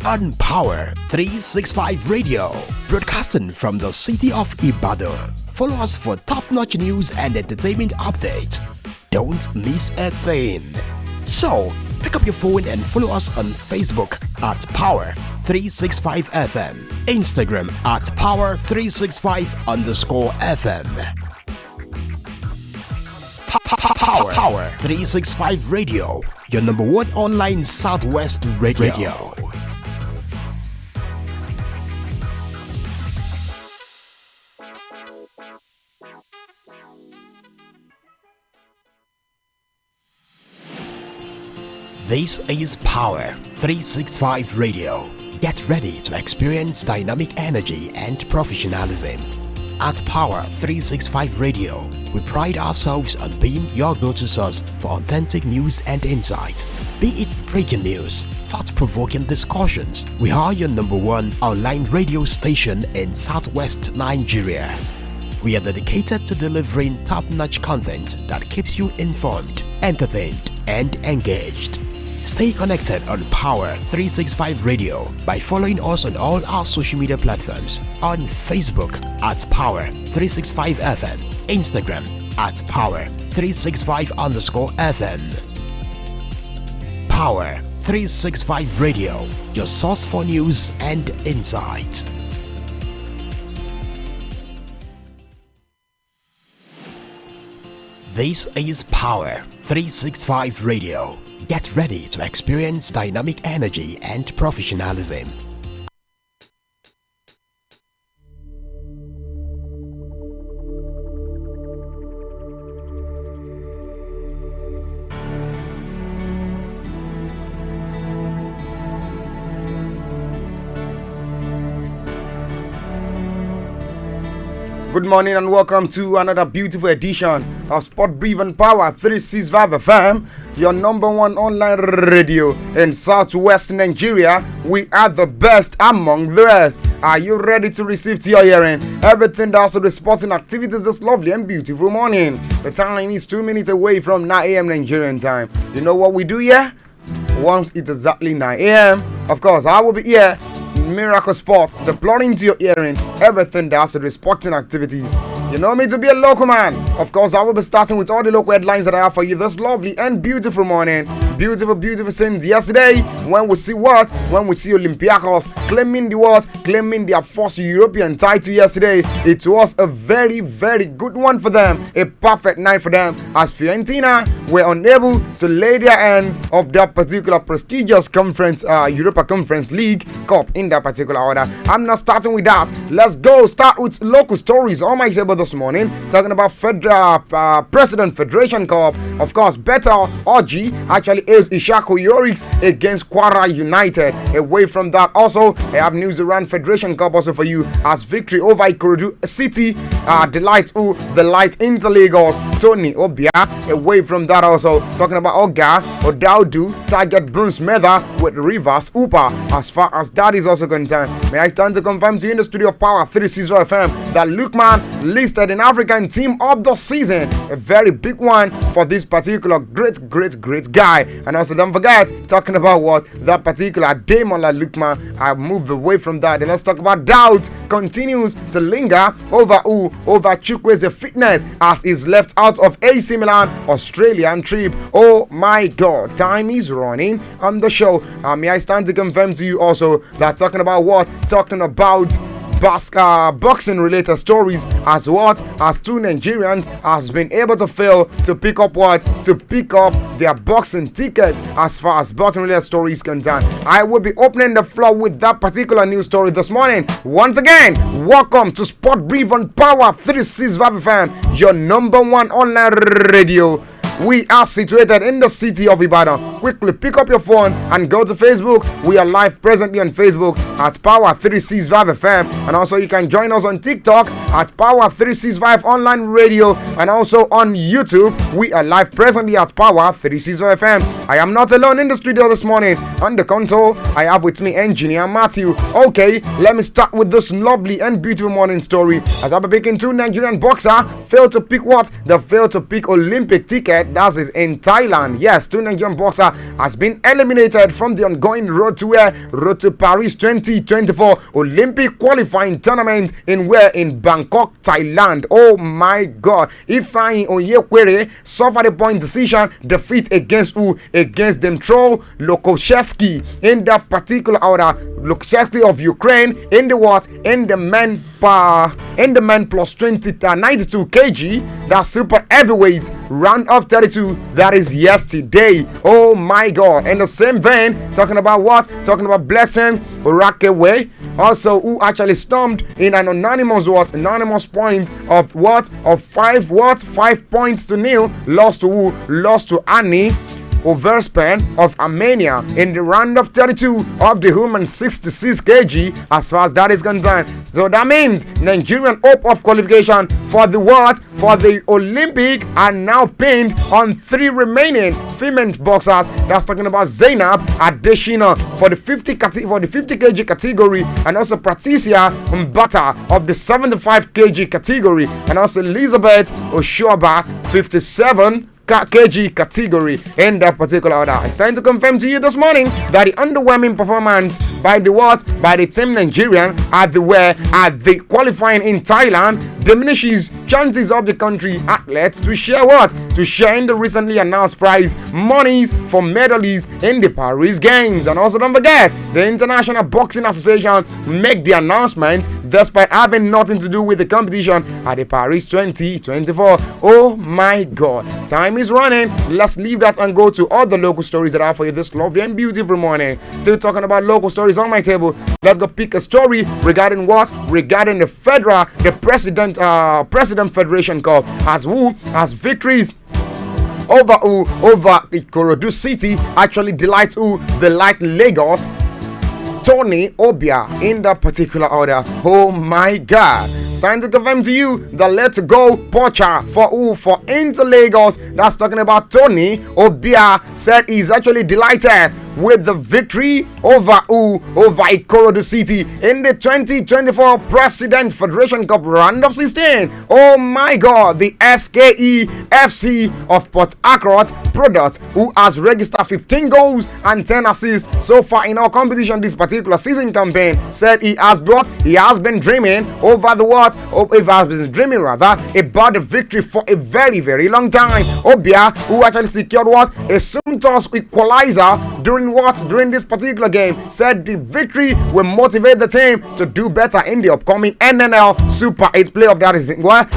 on Power 365 Radio, broadcasting from the city of Ibadan. Follow us for top-notch news and entertainment updates. Don't miss a thing. So, pick up your phone and follow us on Facebook at Power 365 FM, Instagram at Power365_FM. Power 365 Radio, your number one online Southwest radio. This is Power 365 Radio. Get ready to experience dynamic energy and professionalism. At Power 365 Radio, we pride ourselves on being your go-to source for authentic news and insight. Be it breaking news, thought-provoking discussions, we are your number one online radio station in Southwest Nigeria. We are dedicated to delivering top-notch content that keeps you informed, entertained, and engaged. Stay connected on Power 365 Radio by following us on all our social media platforms, on Facebook at Power 365 FM, Instagram at Power 365_FM. Power 365 Radio, your source for news and insight. This is Power 365 Radio. Get ready to experience dynamic energy and professionalism. Good morning and welcome to another beautiful edition of Sport Brief and Power 365 FM, your number one online radio in Southwest Nigeria. We are the best among the rest. Are you ready to receive to your hearing everything that's of the sporting activities this lovely and beautiful morning? The time is 2 minutes away from 9 a.m. Nigerian time. You know what we do here? Once it's exactly 9 a.m., of course, I will be here. Miracle Sports, deploying to your hearing everything that's the sporting activities. You know me to be a local man. Of course, I will be starting with all the local headlines that I have for you this lovely and beautiful morning. Beautiful, beautiful since yesterday when we see what? When we see Olympiacos claiming the what? Claiming their first European title yesterday. It was a very, very good one for them. A perfect night for them as Fiorentina were unable to lay their hands of that particular prestigious conference, Europa Conference League Cup in that particular order. I'm not starting with that. Let's go start with local stories on my table this morning. Talking about President Federation Cup. Of course, Better Oji actually is Ishako Yorix against Kwara United. Away from that, also, I have news around Federation Cup also for you as victory over Ikorodu City. The light into Lagos. Tony Obia. Away from that, also, talking about Oga Odaudu target Bruce Mether with Rivers Upa. As far as that is also concerned, may I stand to confirm to you in the studio of Power 365 FM that Lukman listed in African team of the season. A very big one for this particular great guy. And also don't forget, talking about what that particular Damola Lukman, I moved away from that. And let's talk about doubt continues to linger over Chukwueze fitness as he's left out of AC Milan Australian trip. Oh my god, time is running on the show. May I stand to confirm to you also that talking about boxing related stories as two Nigerians has been able to fail to pick up their boxing ticket as far as boxing related stories concerned. I will be opening the floor with that particular news story this morning. Once again, welcome to Sport Brief on Power 365 FM, your number one online radio. We are situated in the city of Ibadan. Quickly pick up your phone and go to Facebook. We are live presently on Facebook at Power 365 FM. And also you can join us on TikTok at Power 365 Online Radio. And also on YouTube, we are live presently at Power 365 FM. I am not alone in the studio this morning. On the console, I have with me engineer Matthew. Okay, let me start with this lovely and beautiful morning story. As I'll be picking two Nigerian boxers failed to pick what? They failed to pick Olympic ticket right, that's it, in Thailand. Yes, 2 Nigerian boxer has been eliminated from the ongoing Road to Paris 2024 Olympic qualifying tournament in Bangkok, Thailand. Oh my God. Ifeanyi Onyekwere suffered a point decision defeat against Dmytro Lukaschewski in that particular order. Lukaschewski of Ukraine in the men plus 92 kg, that's super heavyweight round of 32. That is yesterday. Oh my God. In the same vein, talking about Blessing Orakewe, also who actually stormed in an anonymous point of 5 points to nil, lost to Annie Overspan of Armenia in the round of 32 of the women 66 kg as far as that is concerned. So that means Nigerian hope of qualification for the Olympic are now pinned on 3 remaining female boxers. That's talking about Zainab Adeshina for the 50 kg category, and also Patricia Mbata of the 75 kg category, and also Elizabeth Oshuaba 57 kg category in that particular order. It's time to confirm to you this morning that the underwhelming performance by the team Nigerian at the qualifying in Thailand diminishes chances of the country athletes to share in the recently announced prize monies for medalists in the Paris Games. And also don't forget, the International Boxing Association make the announcement despite having nothing to do with the competition at the Paris 2024. Oh my God, time is running. Let's leave that and go to all the local stories that are for you this lovely and beautiful morning. Still talking about local stories on my table. Let's go pick a story regarding the President Federation Cup as victories over Ikorodu City actually delight Lagos. Tony Obia in that particular order. Oh my God. It's time to confirm to you the Let's Go Pocha for Inter Lagos. That's talking about Tony Obia said he's actually delighted with the victory over Ikorodu City in the 2024 President Federation Cup round of 16. Oh my God, the SKE FC of Port Harcourt product, who has registered 15 goals and 10 assists so far in our competition this particular season campaign, said he has been dreaming about the victory for a very, very long time. Obia, who actually secured a soon-toss equalizer during this particular game, said the victory will motivate the team to do better in the upcoming NNL Super 8 playoff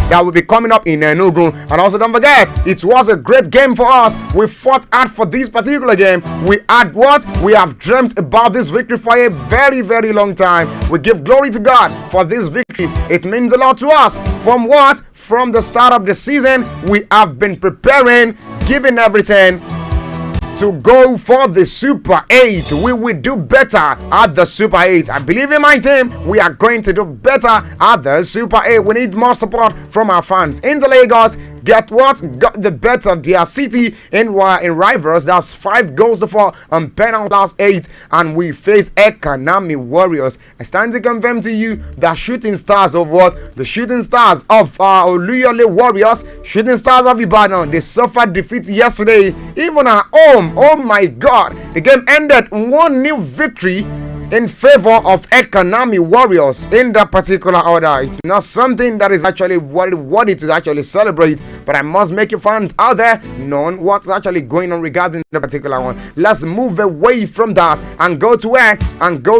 that will be coming up in Enugu. And also don't forget, it was a great game for us. We fought hard for this particular game. We have dreamt about this victory for a very, very long time. We give glory to God for this victory. It means a lot to us. From the start of the season, we have been preparing, giving everything to go for the Super 8. We will do better at the Super 8. I believe in my team. We are going to do better at the Super 8. We need more support from our fans. Inter Lagos got the better their city in rivals. That's 5 goals to 4 on penalty last 8, and we face Economy Warriors. It's time to confirm to you the shooting stars of Oluyole Warriors, shooting stars of Ibadan. They suffered defeat yesterday, even at home. Oh my God, the game ended 1-0 victory in favor of Economy Warriors in that particular order. It's not something that is actually what it is actually celebrate, but I must make you fans out there know what's actually going on regarding the particular one. Let's move away from that and go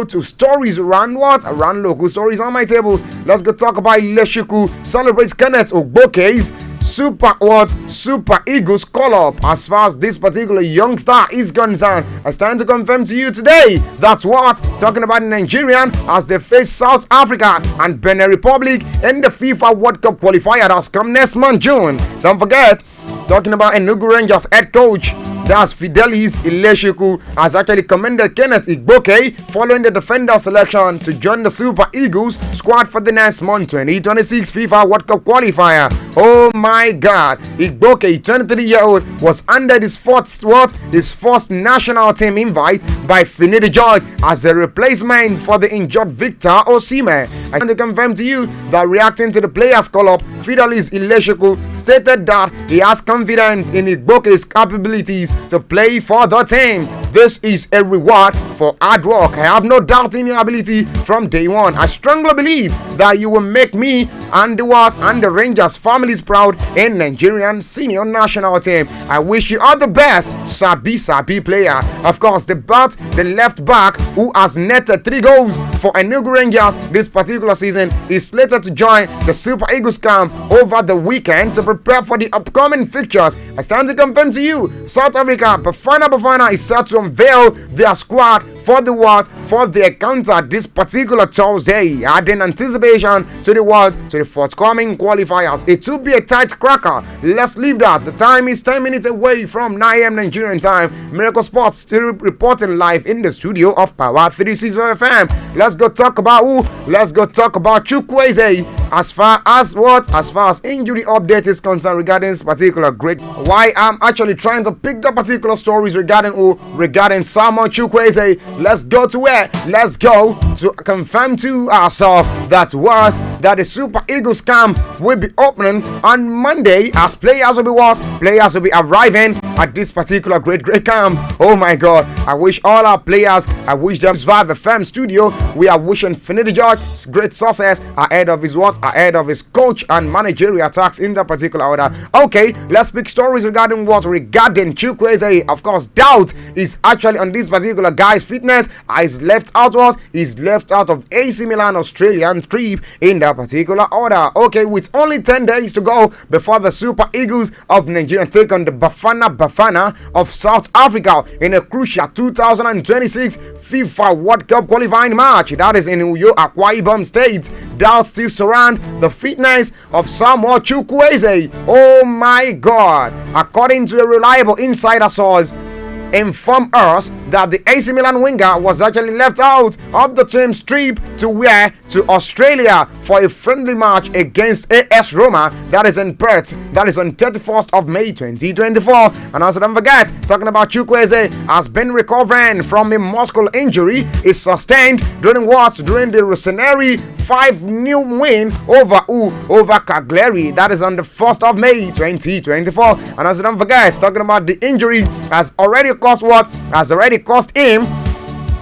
to stories around local stories on my table. Let's go talk about Leshuku celebrates Kenneth Ogboke's Super Eagles call up as far as this particular young star is concerned. I stand to confirm to you today that's talking about Nigerian as they face South Africa and Benin Republic in the FIFA World Cup qualifier that's come next month June. Don't forget, talking about Enugu Rangers head coach That's Fidelis Ileshiku has actually commended Kenneth Igboke following the defender selection to join the Super Eagles squad for the next month 2026 FIFA World Cup qualifier. Oh my God, Igboke, 23-year-old, was handed his first national team invite by Finidi George as a replacement for the injured Victor Osimhen. I want to confirm to you that reacting to the players' call-up, Fidelis Ileshiku stated that he has confidence in Igboke's capabilities to play for the team. This is a reward for hard work. I have no doubt in your ability from day one. I strongly believe that you will make me and the Rangers families proud in Nigerian senior national team. I wish you all the best, Sabi player. Of course, the left back who has netted 3 goals for Enugu Rangers this particular season is slated to join the Super Eagles camp over the weekend to prepare for the upcoming fixtures. I stand to confirm to you, South Africa, Bafana is set to unveil their squad for the encounter this particular Thursday, adding anticipation to the forthcoming qualifiers. It will be a tight cracker. Let's leave that. The time is 10 minutes away from 9 a.m. Nigerian time. Miracle Sports still reporting live in the studio of Power 365 FM. Let's go talk about who? Let's go talk about Chukwueze. As far as injury update is concerned regarding this particular great, why I'm actually trying to pick the particular stories regarding Samuel Chukwueze. Let's go to where? Let's go to confirm to ourselves that the Super Eagles camp will be opening on Monday as players will be arriving at this particular great camp. Oh my God, I wish all our players, I wish them survive the FM studio. We are wishing Finidi George great success ahead of his coach and managerial attacks in that particular order. Okay, let's pick stories regarding Chukwueze. Of course, doubt is actually on this particular guy's fitness. He's left out of AC Milan Australian trip in that particular order. Okay, with only 10 days to go before the Super Eagles of Nigeria take on the Bafana of South Africa in a crucial 2026 FIFA World Cup qualifying match that is in Uyo, Akwa Ibom State. Doubts still surround the fitness of Samuel Chukwueze. Oh my God! According to a reliable insider source, informed us that the AC Milan winger was actually left out of the team's trip to Australia for a friendly match against AS Roma that is in Perth, that is on 31st of May 2024. And also don't forget, talking about Chukwueze has been recovering from a muscle injury he sustained during the Rossoneri 5-0 win over Cagliari, that is on the 1st of May 2024. And also don't forget, talking about the injury has already cost him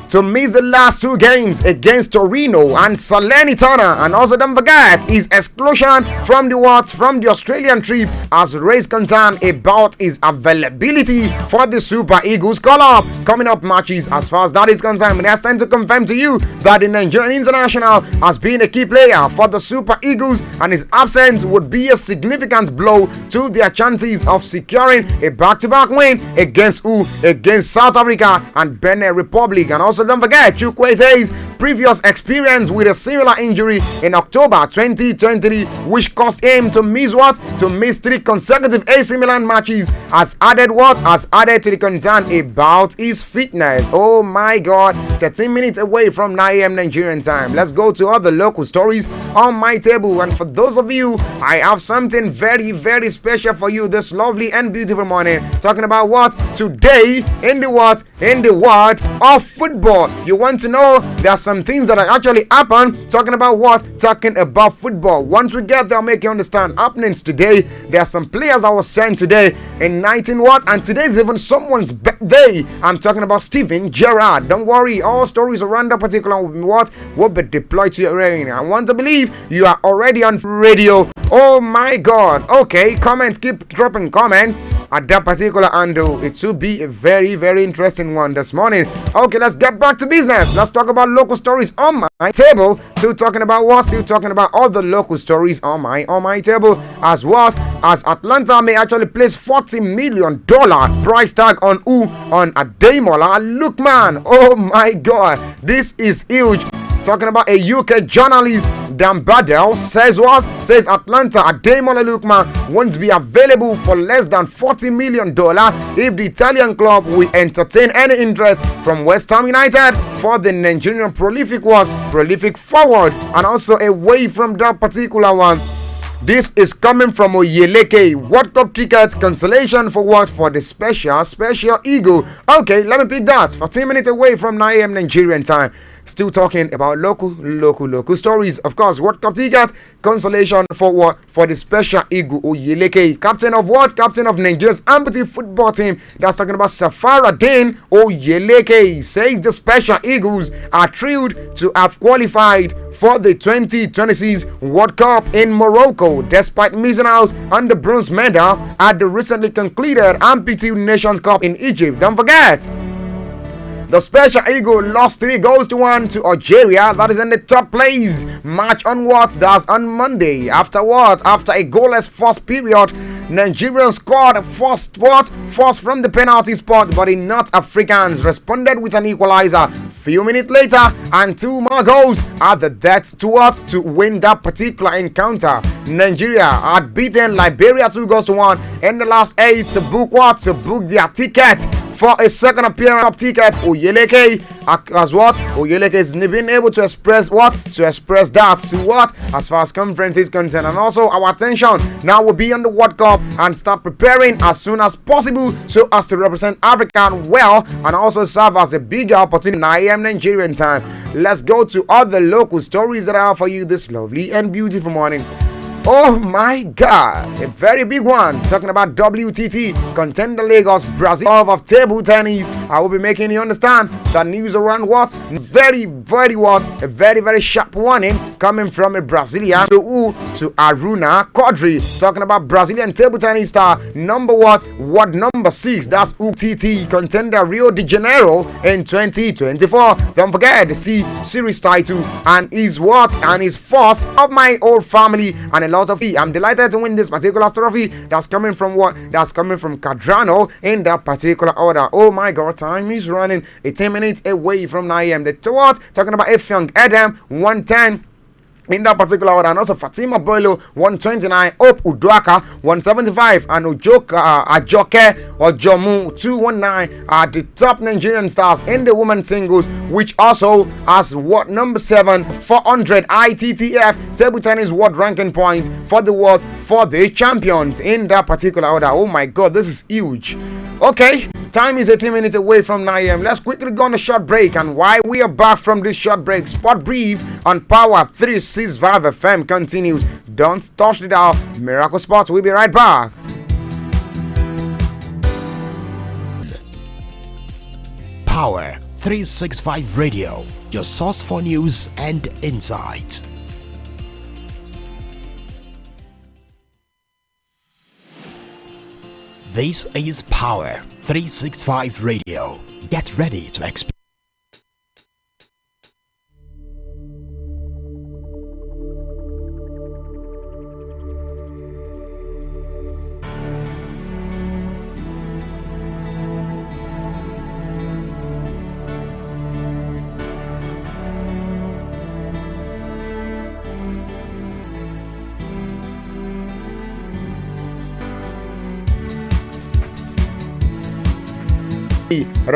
to miss the last 2 games against Torino and Salernitana. And also don't forget his exclusion from the Australian trip has raised concern about his availability for the Super Eagles call-up coming up matches. As far as that is concerned, it's time to confirm to you that the Nigerian international has been a key player for the Super Eagles, and his absence would be a significant blow to their chances of securing a back-to-back win against South Africa and Benin Republic. And also don't forget Chukwueze's previous experience with a similar injury in October 2023, which caused him to miss 3 consecutive AC Milan matches, has added to the concern about his fitness. Oh my God, 13 minutes away from 9 a.m. Nigerian time. Let's go to other local stories on my table. And for those of you, I have something very, very special for you this lovely and beautiful morning. Talking about what today in the world of football. You want to know there are some things that actually happen. Talking about football. Once we get there, I'll make you understand happenings today. There are some players I was sent today in 19 and today is even someone's birthday. I'm talking about Steven Gerrard. Don't worry, all stories around that particular will be deployed to your area. I want to believe you are already on radio. Oh my God. Okay, comments, keep dropping comment at that particular handle. It should be a very, very interesting one this morning. Okay, let's get back to business. Let's talk about local stories on my table. Still talking about all the local stories on my table, as Atlanta may actually place $40 million price tag on Ademola Lookman. Oh my God, this is huge. Talking about a UK journalist, Dan Badell, says what? Says Atlanta, Ademola Lookman won't be available for less than $40 million if the Italian club will entertain any interest from West Ham United for the Nigerian prolific forward, and also away from that particular one. This is coming from Oyeleke. World Cup tickets cancellation for what? For the special eagle. Okay, let me pick that. 14 minutes away from 9 a.m. Nigerian time. Still talking about local stories. Of course, World Cup tickets cancellation for what? For the special eagle. Oyeleke, captain of what? Captain of Nigeria's amputee football team. That's talking about Safaradin Oyeleke. Says the special eagles are thrilled to have qualified for the 2026 World Cup in Morocco, despite missing out on the bronze medal at the recently concluded Amputee Nations Cup in Egypt. Don't forget, the Special Eagle lost 3-1 to Algeria. That is in the top place. Match on what? That's on Monday. After what? After a goalless first period, Nigerian scored first from the penalty spot, but the North Africans responded with an equalizer few minutes later, and 2 more goals at the death to win that particular encounter. Nigeria had beaten Liberia 2-1 in the last 8 to book what? To book their ticket for a second appearance of ticket. Oyeleke as what? Oyeleke is being able to express what? To express that to what? As far as conference is concerned. And also our attention now will be on the World Cup and start preparing as soon as possible so as to represent Africa well and also serve as a bigger opportunity 9 a.m. Nigerian time. Let's go to other local stories that are for you this lovely and beautiful morning. Oh my God, a very big one. Talking about WTT, Contender Lagos, Brazil of table tennis. I will be making you understand the news around what? A very sharp warning coming from a Brazilian to Aruna Quadri. Talking about Brazilian table tennis star number 6. That's UTT Contender Rio de Janeiro in 2024. Don't forget the series title and his first of my old family and a lot of fee. I'm delighted to win this particular trophy. That's coming from what? That's coming from Cadrano in that particular order. Oh my God, time is running. 18 minutes away from 9 a.m. The talking about Effiong Adam 110 in that particular order, and also Fatima Boilo 129, Hope Uduaka 175, and Ajoke Ojomu 219 are the top Nigerian stars in the women's singles, which also has what? Number 7 400 ITTF table tennis world ranking point for the world for the champions in that particular order. Oh my God, this is huge. Okay, time is 18 minutes away from 9 a.m. Let's quickly go on a short break, and while we are back from this short break, Sport Brief on Power 365 FM continues. Don't touch the dial. Miracle Sports, we'll be right back. Power 365 Radio, your source for news and insight. This is Power 365 Radio. Get ready to experience.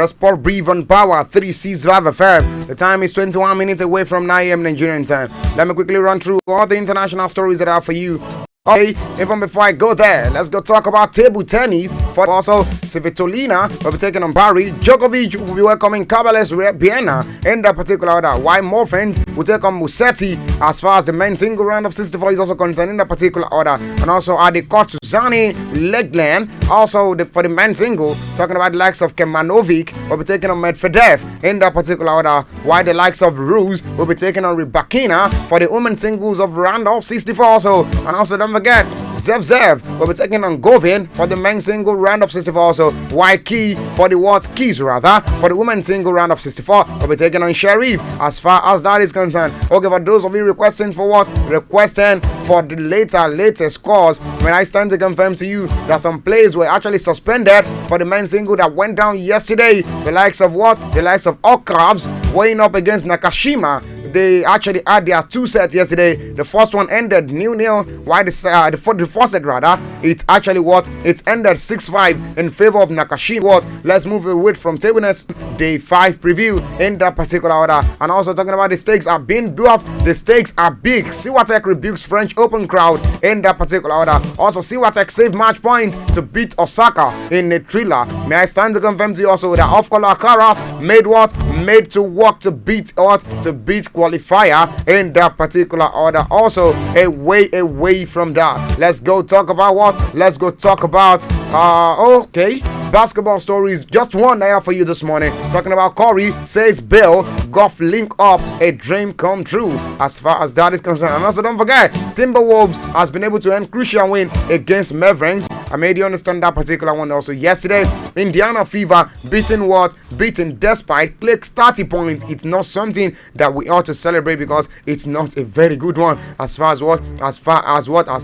Sport Brief on Power 365 FM. The time is 21 minutes away from 9 a.m. Nigerian time. Let me quickly run through all the international stories that are for you. Okay, even before I go there, let's go talk about table tennis. For also, Svitolina will be taking on Barry. Djokovic will be welcoming Cabales Biena in that particular order. While more friends will take on Musetti as far as the men's single round of 64 is also concerned in that particular order. And also Adekot Suzani Legland, also for the men's single, talking about the likes of Kemanovic will be taking on Medvedev in that particular order. While the likes of Ruse will be taking on Rybakina for the women's singles of round of 64 also. And also don't forget, Zev will be taking on Govin for the men's single round of 64 also. Waiki for the Keys rather, for the women's single round of 64 will be taking on Sharif as far as that is concerned. Okay, for those of you requesting for what? Requesting for the latest scores, when I stand to confirm to you that some players were actually suspended for the men's single that went down yesterday. The likes of what? The likes of Okravs weighing up against Nakashima. they actually had their two sets yesterday. The first one ended 0-0, while the first set rather, it actually it ended 6-5 in favor of Nakashima. Let's move away from table nets. Day 5 preview in that particular order. And also talking about the stakes are being built. The stakes are big. Siwatek rebukes French Open crowd in that particular order. Also, Siwatek saved match point to beat Osaka in a thriller. May I stand to confirm to you also that off-color Karas made to work to beat qualifier in that particular order. Also, away from that. Let's go talk about what? Let's go talk about okay. Basketball stories, just one I have for you this morning. Talking about Corey says Bill Goff link up, a dream come true as far as that is concerned. And also don't forget, Timberwolves has been able to end crucial win against Mavericks. I made you understand that particular one also yesterday. Indiana Fever beaten despite Clake's 30 points. It's not something that we ought to celebrate because it's not a very good one as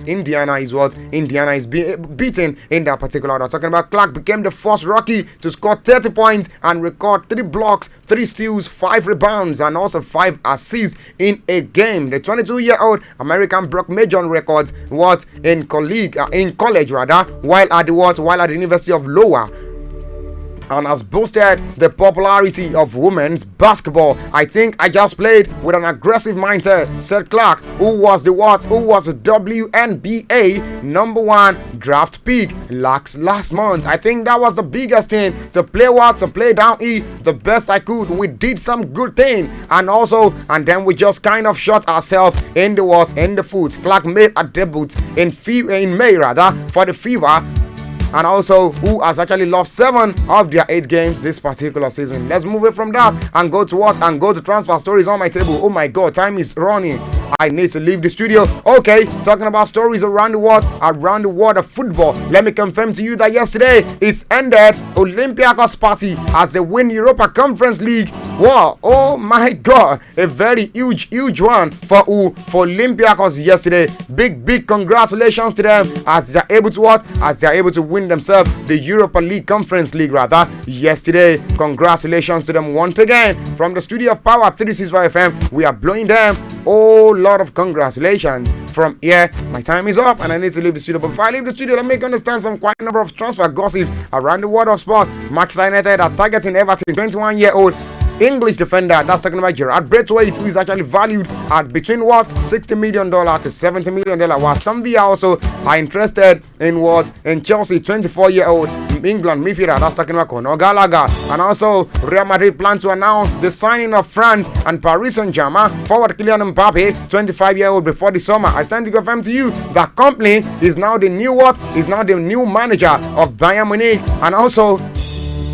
Indiana is beaten in that particular order. Talking about Clark became the first rookie to score 30 points and record 3 blocks, 3 steals, 5 rebounds, and also 5 assists in a game. The 22-year-old American broke major records in college while at the University of Iowa, and has boosted the popularity of women's basketball. I think I just played with an aggressive mindset, said Clark, who was the WNBA number 1 draft pick last month. I think that was the biggest thing, to play down the best I could. We did some good thing, and then we just kind of shot ourselves in the foot. Clark made a debut in May for the Fever, and also who has actually lost 7 of their 8 games this particular season. Let's move away from that and go to transfer stories on my table. Oh my god, time is running. I need to leave the studio. Okay, talking about stories around the world of football. Let me confirm to you that yesterday it's ended Olympiacos party as they win Europa Conference League. Wow, oh my god, a very huge one for Olympiacos yesterday. Big congratulations to them as they're able to win themselves the Europa League Conference League yesterday. Congratulations to them once again from the studio of Power 365 FM. We are blowing them a lot of congratulations. From here, my time is up and I need to leave the studio. But before I leave the studio, let me understand some quite a number of transfer gossips around the world of sport. Manchester United are targeting Everton 21-year-old English defender, that's talking about Gerard Braithwaite, who is actually valued at between $60 million to $70 million. While Aston Villa also are interested in Chelsea 24-year-old England midfielder, that's talking about Conor Gallagher. And also Real Madrid plan to announce the signing of France and Paris Saint-Germain forward Kylian Mbappe, 25-year-old, before the summer. I stand to confirm to you that company is now the new manager of Bayern Munich, and also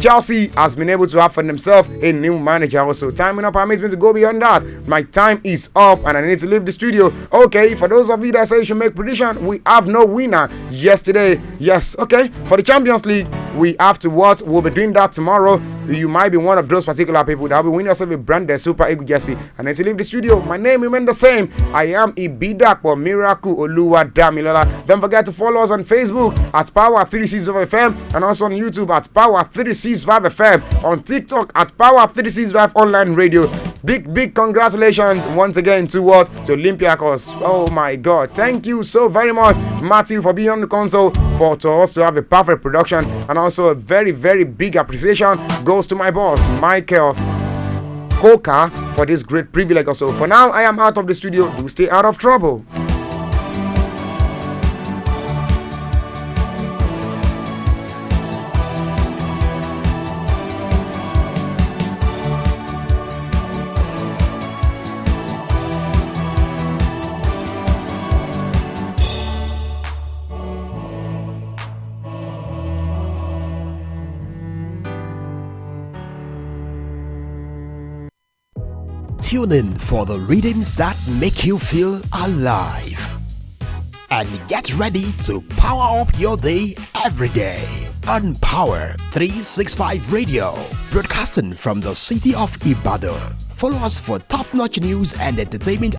Chelsea has been able to have for themselves a new manager also. Timing up permits me to go beyond that. My time is up and I need to leave the studio. Okay, for those of you that say you should make prediction, we have no winner yesterday. Yes, okay. For the Champions League, we have to we'll be doing that tomorrow. You might be one of those particular people that will be winning yourself a branded Super Eagle jersey. I need to leave the studio. My name remains the same. I am Ibidapo Miracle Oluwa Damilola. Don't forget to follow us on Facebook at Power 365 FM and also on YouTube at Power 365 FM, on TikTok at Power 365 Online Radio. Big congratulations once again to Olympiacos. Oh my god, thank you so very much, Matthew, for being on the console, for us to have a perfect production, and also a very big appreciation goes to my boss Michael Coca for this great privilege also. For now, I am out of the studio. Do stay out of trouble. Tune in for the rhythms that make you feel alive. And get ready to power up your day every day on Power 365 Radio, broadcasting from the city of Ibadan. Follow us for top-notch news and entertainment